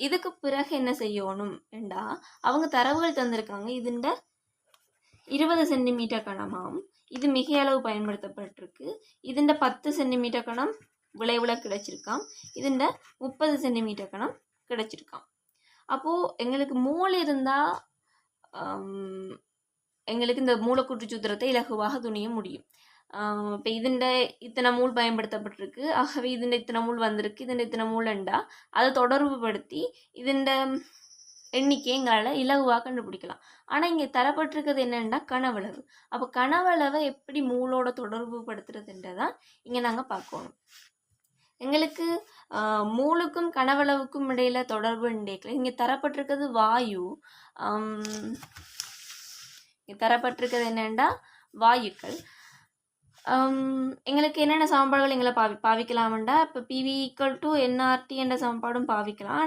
இதுக்கு பிறகு என்ன செய்யணும் என்றா அவங்க தரவுகள் தந்திருக்காங்க. இதுண்ட 20 சென்டிமீட்டர் கணமாம் இது மிக அளவு பயன்படுத்தப்பட்டிருக்கு. இதுண்ட 10 சென்டிமீட்டர் கணம் விளைவுல கிடைச்சிருக்காம். இதுண்ட 30 சென்டிமீட்டர் கணம் கிடைச்சிருக்காம். அப்போது எங்களுக்கு மூளை இருந்தால் எங்களுக்கு இந்த மூலக்கூற்று சூத்திரத்தை இலகுவாக துணிய முடியும். இப்போ இதுண்ட இத்தனை மூல் பயன்படுத்தப்பட்டிருக்கு, ஆகவே இதுண்ட இத்தனை மூல் வந்திருக்கு, இதுண்ட இத்தனை மூலண்டா அதை தொடர்பு படுத்தி இதுண்ட எண்ணிக்கையை எங்களால் இலகுவாக கண்டுபிடிக்கலாம். ஆனால் இங்கே தரப்பட்டிருக்கிறது என்னென்னா கனவளவு. அப்போ கனவளவை எப்படி மூலோட தொடர்பு படுத்துறதுன்றதான் இங்கே நாங்கள் பார்க்கணும். எங்களுக்கு மூலுக்கும் கனவளவுக்கும் இடையில தொடர்பு இண்டேக்கல இங்கே தரப்பட்டிருக்கிறது வாயு. இங்கே தரப்பட்டிருக்கிறது என்னென்னா வாயுக்கள். எங்களுக்கு என்னென்ன சமன்பாடுகள் எங்களை பாவிக்கலாம்டா இப்போ PV = nRT என்ற சமன்பாடும் பாவிக்கலாம்.